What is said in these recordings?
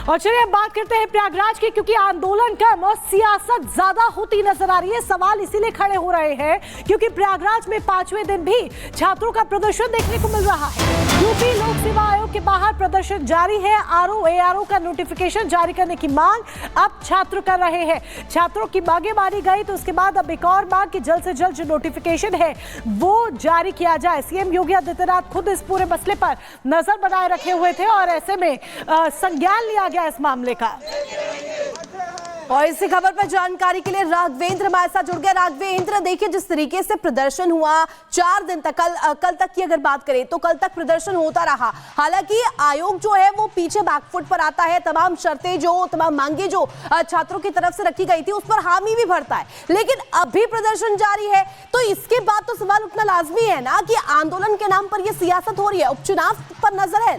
और चलिए अब बात करते हैं प्रयागराज की, क्योंकि आंदोलन कम और सियासत ज्यादा होती नजर आ रही है। सवाल इसीलिए खड़े हो रहे हैं क्योंकि प्रयागराज में 5वें दिन भी छात्रों का प्रदर्शन देखने को मिल रहा है। यूपी लोक सेवा आयोग के बाहर प्रदर्शन जारी है। ARO का नोटिफिकेशन जारी करने की मांग अब छात्र कर रहे हैं। छात्रों की मांगे मानी गई तो उसके बाद अब एक और मांग कि जल्द से जल्द जो नोटिफिकेशन है वो जारी किया जाए। सीएम योगी आदित्यनाथ खुद इस पूरे मसले पर नजर बनाए रखे हुए थे और ऐसे में संज्ञान लिया गया इस मामले का। और इसी खबर पर जानकारी के लिए राघवेंद्र हमारे साथ जुड़ गए। राघवेंद्र, देखिए जिस तरीके से प्रदर्शन हुआ 4 दिन तक, कल तक की अगर बात करें तो कल तक प्रदर्शन होता रहा। हालांकि आयोग जो है वो पीछे बैकफुट पर आता है। तमाम शर्तें जो, तमाम मांगे जो छात्रों की तरफ से रखी गई थी उस पर हामी भी भरता है, लेकिन अभी प्रदर्शन जारी है। तो इसके बाद तो सवाल उठना लाजमी है ना कि आंदोलन के नाम पर यह सियासत हो रही है, उपचुनाव पर नजर है।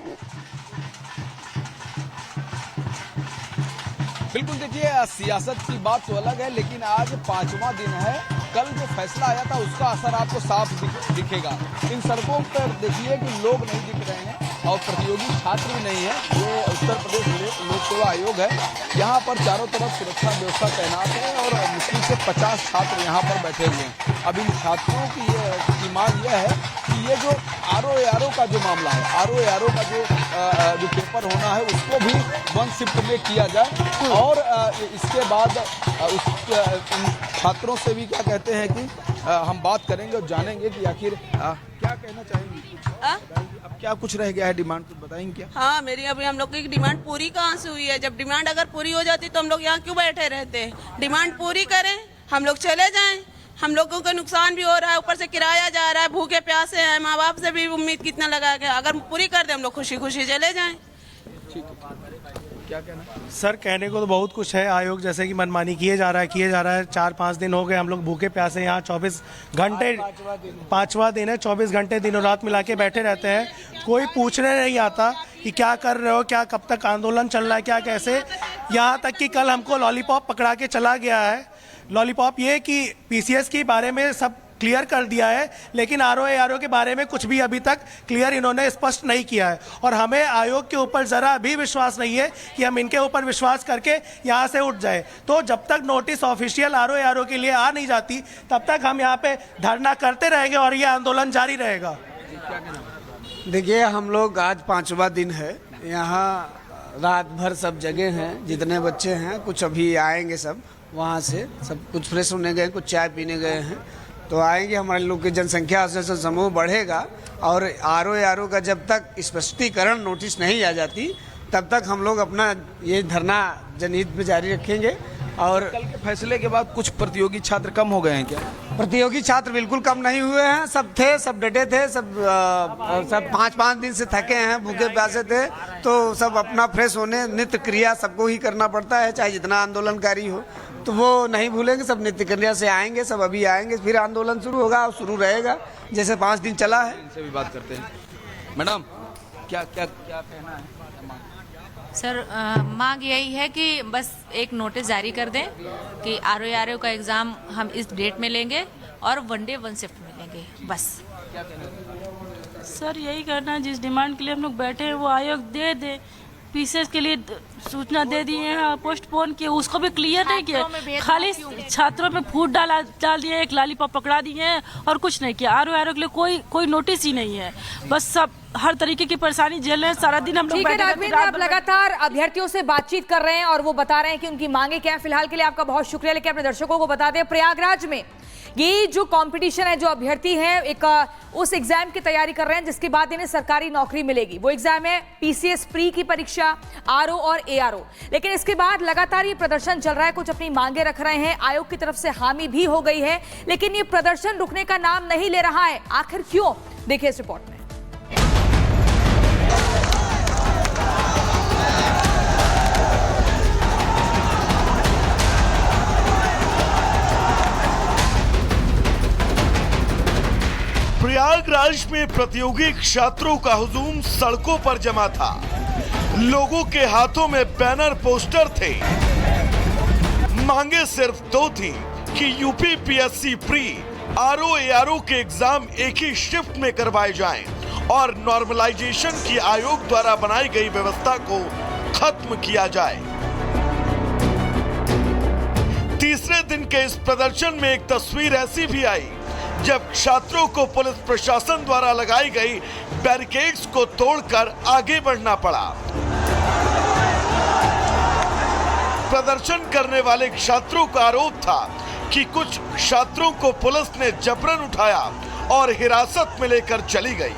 बिल्कुल, देखिए सियासत की बात तो अलग है, लेकिन आज 5वां दिन है। कल जो फैसला आया था उसका असर आपको साफ दिखेगा। इन सड़कों पर देखिए कि लोग नहीं दिख रहे हैं और प्रतियोगी छात्र भी नहीं है। ये उत्तर प्रदेश लोक सेवा आयोग है। यहाँ पर चारों तरफ सुरक्षा व्यवस्था तैनात है और मुश्किल से 50 छात्र यहाँ पर बैठे हुए हैं। अब इन छात्रों की मांग यह है कि ये जो ARO का जो मामला है, ARO का जो पेपर होना है उसको भी 1 शिफ्ट में किया जाए और इसके बाद उन छात्रों से भी क्या कहते हैं कि हम बात करेंगे और जानेंगे कि आखिर क्या कहना चाहेंगे। अब क्या कुछ रह गया है डिमांड, कुछ बताएंगे क्या? हाँ, मेरी अभी हम लोग की डिमांड पूरी कहाँ से हुई है? जब डिमांड अगर पूरी हो जाती तो हम लोग यहाँ क्यों बैठे रहते? डिमांड पूरी करें, हम लोग चले जाएं। हम लोगों का नुकसान भी हो रहा है, ऊपर से किराया जा रहा है, भूखे प्यासे हैं, माँ बाप से भी उम्मीद कितना लगा के अगर पूरी कर दे हम लोग खुशी खुशी चले जाएं। ठीक है, क्या कहना? सर, कहने को तो बहुत कुछ है। आयोग जैसे कि मनमानी किए जा रहा है। 4-5 दिन हो गए हम लोग भूखे प्यासे यहाँ 24 घंटे, 5वां दिन है, 24 घंटे दिनों रात मिला के बैठे रहते हैं। कोई पूछने नहीं आता कि क्या कर रहे हो, क्या कब तक आंदोलन चल रहा है, क्या कैसे। यहाँ तक कि कल हमको लॉलीपॉप पकड़ा के चला गया है। लॉलीपॉप ये कि PCS के बारे में सब क्लियर कर दिया है, लेकिन ARO के बारे में कुछ भी अभी तक क्लियर इन्होंने स्पष्ट नहीं किया है। और हमें आयोग के ऊपर ज़रा भी विश्वास नहीं है कि हम इनके ऊपर विश्वास करके यहाँ से उठ जाए। तो जब तक नोटिस ऑफिशियल ARO के लिए आ नहीं जाती तब तक हम यहाँ पे धरना करते रहेंगे और ये आंदोलन जारी रहेगा। देखिए, हम लोग आज 5वां दिन है, यहाँ रात भर सब जगह हैं, जितने बच्चे हैं। कुछ अभी आएंगे सब वहाँ से, सब कुछ फ्रेश होने गए, कुछ चाय पीने गए हैं, तो आएंगे। हमारे लोग की जनसंख्या से समूह बढ़ेगा और ARO का जब तक स्पष्टीकरण नोटिस नहीं आ जाती तब तक हम लोग अपना ये धरना जनहित में जारी रखेंगे। और कल के फैसले के बाद कुछ प्रतियोगी छात्र कम हो गए हैं क्या? प्रतियोगी छात्र बिल्कुल कम नहीं हुए हैं, सब थे, सब डटे थे, सब 5-5 दिन से थके हैं, भूखे प्यासे थे, तो सब अपना फ्रेश होने, नित्य क्रिया सबको ही करना पड़ता है, चाहे जितना आंदोलनकारी हो, तो वो नहीं भूलेंगे। सब नित्य क्रिया से आएंगे, सब अभी आएंगे, फिर आंदोलन शुरू होगा और शुरू रहेगा जैसे 5 दिन चला है। इनसे भी बात करते हैं। मैडम, क्या कहना है? सर, मांग यही है कि बस एक नोटिस जारी कर दें कि ARO का एग्ज़ाम हम इस डेट में लेंगे और 1 डे 1 शिफ्ट में लेंगे, बस। सर, यही करना है, जिस डिमांड के लिए हम लोग बैठे हैं वो आयोग दे दे। PCS के लिए सूचना दे दी है, पोस्टपोन किए, उसको भी क्लियर नहीं किया, खाली छात्रों में फूट डाल दिए, एक लॉलीपॉप पकड़ा दिए और कुछ नहीं किया। ARO के लिए कोई नोटिस ही नहीं है, बस सब हर तरीके की परेशानी झेल रहे हैं। सारा दिन हम लोग आप लगातार अभ्यर्थियों से बातचीत कर रहे हैं और वो बता रहे हैं कि उनकी मांगे क्या है। फिलहाल के लिए आपका बहुत शुक्रिया, लेकिन अपने दर्शकों को बता दें, प्रयागराज में ये जो कंपटीशन है, जो अभ्यर्थी हैं एक उस एग्जाम की तैयारी कर रहे हैं जिसके बाद इन्हें सरकारी नौकरी मिलेगी। वो एग्जाम है PCS प्री की परीक्षा, ARO और ARO। लेकिन इसके बाद लगातार ये प्रदर्शन चल रहा है, कुछ अपनी मांगे रख रहे हैं, आयोग की तरफ से हामी भी हो गई है, लेकिन ये प्रदर्शन रुकने का नाम नहीं ले रहा है। आखिर क्यों, देखिए इस रिपोर्ट में। प्रयागराज में प्रतियोगी छात्रों का हुजूम सड़कों पर जमा था। लोगों के हाथों में बैनर पोस्टर थे। मांगे सिर्फ 2 थी कि यूपी PSC प्री ARO के एग्जाम एक ही शिफ्ट में करवाए जाएं और नॉर्मलाइजेशन की आयोग द्वारा बनाई गई व्यवस्था को खत्म किया जाए। तीसरे दिन के इस प्रदर्शन में एक तस्वीर ऐसी भी आई जब छात्रों को पुलिस प्रशासन द्वारा लगाई गई बैरिकेड्स को तोड़कर आगे बढ़ना पड़ा। प्रदर्शन करने वाले छात्रों का आरोप था कि कुछ छात्रों को पुलिस ने जबरन उठाया और हिरासत में लेकर चली गई।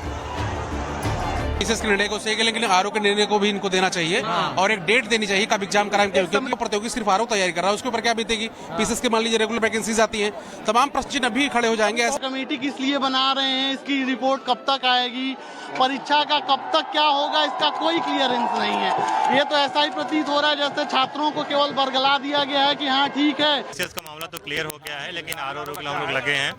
पीसीएस के निर्णय को सही है, लेकिन आरओ के निर्णय को भी इनको देना चाहिए और एक डेट देनी चाहिए कब एग्जाम कराएंगे, क्योंकि प्रतियोगी सिर्फ आरओ तैयारी कर रहा है, उसके ऊपर क्या बीतेगी। पीसीएस के मान लीजिए रेगुलर वैकेंसीज आती हैं, तमाम प्रश्न चिन्ह अभी खड़े हो जाएंगे। कमेटी किस लिए बना रहे हैं, इसकी रिपोर्ट कब तक आएगी, परीक्षा का कब तक क्या होगा, इसका कोई क्लियरेंस नहीं है। ये तो ऐसा ही प्रतीत हो रहा है जैसे छात्रों को केवल बरगला दिया गया है कि हाँ ठीक है। पीसीएस का मामला तो क्लियर हो गया है, लेकिन आरओ रोक हम लोग लगे हैं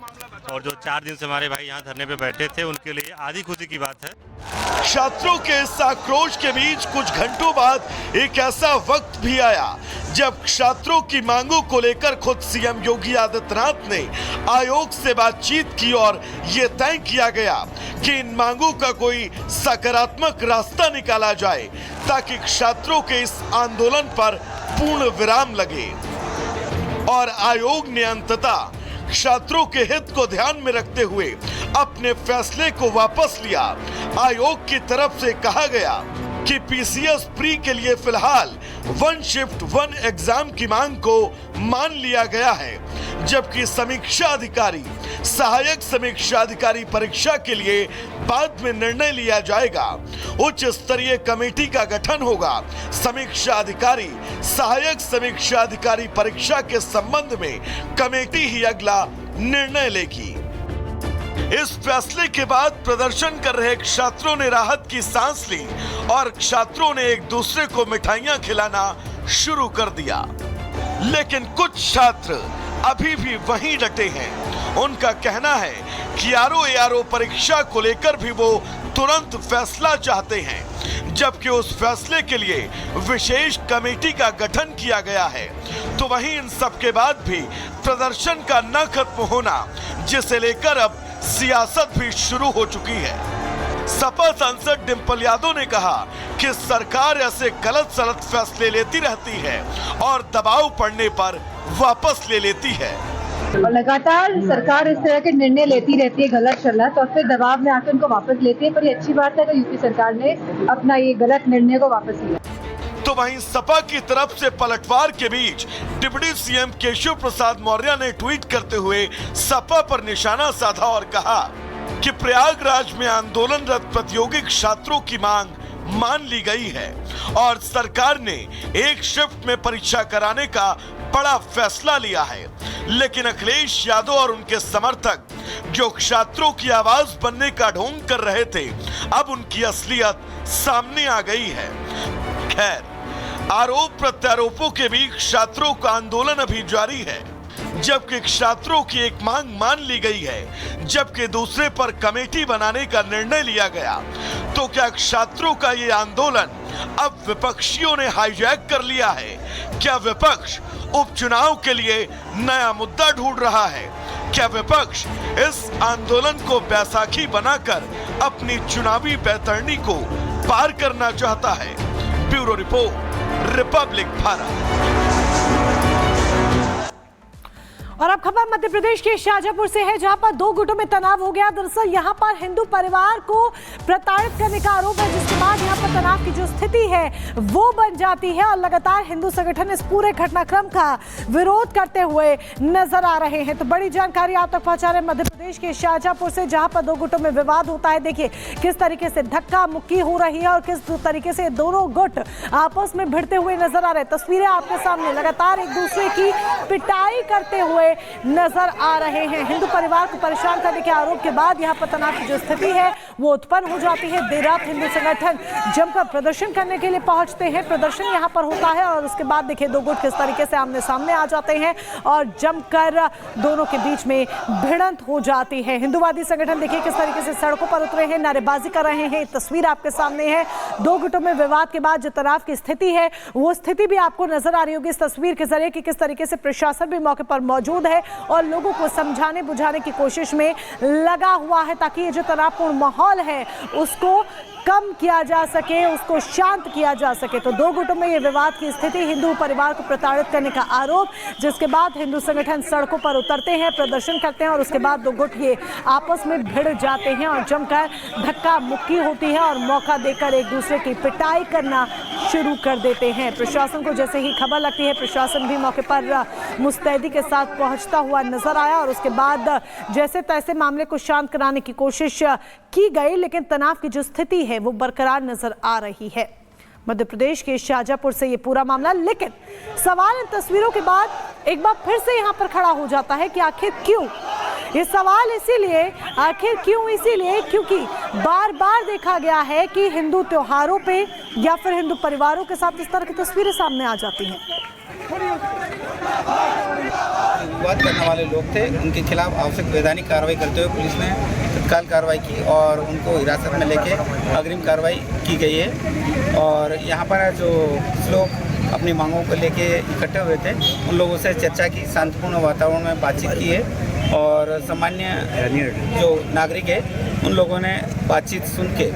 और जो 4 दिन से हमारे भाई यहाँ धरने पे बैठे थे उनके लिए आधी खुशी की बात है। छात्रों के इस आक्रोश के बीच कुछ घंटों बाद एक ऐसा वक्त भी आया जब छात्रों की मांगों को लेकर खुद सीएम योगी आदित्यनाथ ने आयोग से बातचीत की और ये तय किया गया कि इन मांगों का कोई सकारात्मक रास्ता निकाला जाए ताकि छात्रों के इस आंदोलन पर पूर्ण विराम लगे। और आयोग ने अंततः छात्रों के हित को ध्यान में रखते हुए अपने फैसले को वापस लिया। आयोग की तरफ से कहा गया कि पीसीएस प्री के लिए फिलहाल 1 शिफ्ट 1 एग्जाम की मांग को मान लिया गया है, जबकि समीक्षा अधिकारी, सहायक समीक्षा अधिकारी परीक्षा के लिए बाद में निर्णय लिया जाएगा। उच्च स्तरीय कमेटी का गठन होगा। समीक्षा अधिकारी, सहायक समीक्षा अधिकारी परीक्षा के संबंध में कमेटी ही अगला निर्णय लेगी। इस फैसले के बाद प्रदर्शन कर रहे छात्रों ने राहत की सांस ली और छात्रों ने एक दूसरे को मिठाइयां खिलाना शुरू कर दिया। लेकिन कुछ छात्र अभी भी वहीं डटे हैं। उनका कहना है कि आरओ परीक्षा को लेकर भी वो तुरंत फैसला चाहते हैं, जबकि उस फैसले के लिए विशेष कमेटी का गठन किया गया है। तो वहीं इन सब के बाद भी प्रदर्शन का न खत्म होना, जिसे लेकर अब सियासत भी शुरू हो चुकी है। सपा सांसद डिंपल यादव ने कहा कि सरकार ऐसे गलत सलत फैसले लेती रहती है और दबाव पड़ने पर वापस ले लेती है। और लगातार सरकार इस तरह के निर्णय लेती रहती है गलत सलत, और फिर दबाव में आकर उनको वापस लेती है। पर ये अच्छी बात है कि यूपी सरकार ने अपना ये गलत निर्णय को वापस लिया। तो वहीं सपा की तरफ से पलटवार के बीच डिप्टी सीएम केशव प्रसाद मौर्य ने ट्वीट करते हुए सपा पर निशाना साधा और कहा कि प्रयागराज में आंदोलनरत प्रतियोगी छात्रों की मांग मान ली गई है और सरकार ने एक शिफ्ट में परीक्षा कराने का बड़ा फैसला लिया है। लेकिन अखिलेश यादव और उनके समर्थक जो छात्रों की आवाज बनने का ढोंग कर रहे थे, अब उनकी असलियत सामने आ गई है। खैर, आरोप प्रत्यारोपों के बीच छात्रों का आंदोलन अभी जारी है। जबकि छात्रों की एक मांग मान ली गई है, जबकि दूसरे पर कमेटी बनाने का निर्णय लिया गया। तो क्या छात्रों का ये आंदोलन अब विपक्षियों ने हाईजैक कर लिया है? क्या विपक्ष उपचुनाव के लिए नया मुद्दा ढूंढ रहा है? क्या विपक्ष इस आंदोलन को बैसाखी बनाकर अपनी चुनावी बैतरणी को पार करना चाहता है? Bureau report, Republic Bharat. और अब खबर मध्य प्रदेश के शाजापुर से है, जहां पर 2 गुटों में तनाव हो गया। दरअसल यहां पर हिंदू परिवार को प्रताड़ित करने का आरोप है, जिसके बाद यहां पर तनाव की जो स्थिति है वो बन जाती है और लगातार हिंदू संगठन इस पूरे घटनाक्रम का विरोध करते हुए नजर आ रहे हैं। तो बड़ी जानकारी आप तक पहुंचा रहे मध्य प्रदेश के शाजापुर से, जहां पर 2 गुटों में विवाद होता है। देखिए किस तरीके से धक्का मुक्की हो रही है और किस तरीके से दोनों गुट आपस में भिड़ते हुए नजर आ रहे हैं। तस्वीरें आपके सामने, लगातार एक दूसरे की पिटाई करते हुए नजर आ रहे हैं। हिंदू परिवार को परेशान करने के आरोप के बाद यहां पर तनाव की जो स्थिति है वो उत्पन्न हो जाती है। देर रात हिंदू संगठन जमकर प्रदर्शन करने के लिए पहुंचते हैं। प्रदर्शन यहां पर होता है और उसके बाद देखिए 2 गुट किस तरीके से आमने सामने आ जाते हैं और जमकर दोनों के बीच में भिड़ंत हो जाती है। हिंदूवादी संगठन देखिए किस तरीके से सड़कों पर उतरे हैं, नारेबाजी कर रहे हैं। तस्वीर आपके सामने है। 2 गुटों में विवाद के बाद जो तनाव की स्थिति है वो स्थिति भी आपको नजर आ रही होगी इस तस्वीर के जरिए कि किस तरीके से प्रशासन भी मौके पर मौजूद है और लोगों को समझाने बुझाने की कोशिश में लगा हुआ है ताकि ये जो तनावपूर्ण माहौल है उसको कम किया जा सके, उसको शांत किया जा सके। तो दो गुटों में ये विवाद की स्थिति, हिंदू परिवार को प्रताड़ित करने का आरोप, जिसके बाद हिंदू संगठन सड़कों पर उतरते हैं, प्रदर्शन करते हैं और उसके बाद दो गुट ये आपस में भिड़ जाते हैं और जमकर धक्का मुक्की होती है और मौका देकर एक दूसरे की पिटाई करना शुरू कर देते हैं। प्रशासन को जैसे ही खबर लगती है, प्रशासन भी मौके पर मुस्तैदी के साथ पहुंचता हुआ नजर आया और उसके बाद जैसे तैसे मामले को शांत कराने की कोशिश की गई, लेकिन तनाव की जो स्थिति है वो बरकरार नजर आ रही है। मध्य प्रदेश के शाहजहांपुर से ये पूरा मामला, लेकिन सवाल इन तस्वीरों के बाद एक बार फिर से यहाँ पर खड़ा हो जाता है कि आखिर क्यों? ये सवाल इसीलिए, आखिर क्यों? इसीलिए क्योंकि बार बार देखा गया है कि हिंदू त्योहारों पे या फिर हिंदू परिवारों के साथ इस तरह की तस्वीरें सामने आ जाती हैं। विवाद करने वाले लोग थे, उनके खिलाफ आवश्यक वैधानिक कार्रवाई करते हुए पुलिस ने तत्काल कार्रवाई की और उनको हिरासत में लेके अग्रिम कार्रवाई की गई है। और यहाँ पर जो लोग अपनी मांगों को लेके इकट्ठे हुए थे, उन लोगों से चर्चा की, शांतिपूर्ण वातावरण में बातचीत की है और सामान्य जो नागरिक है उन लोगों ने बातचीत सुन के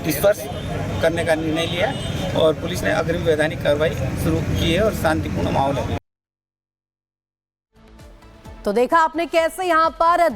डिस्पर्स करने का निर्णय लिया और पुलिस ने अग्रिम वैधानिक कार्रवाई शुरू की है और शांतिपूर्ण माहौल है। तो देखा आपने कैसे यहाँ पर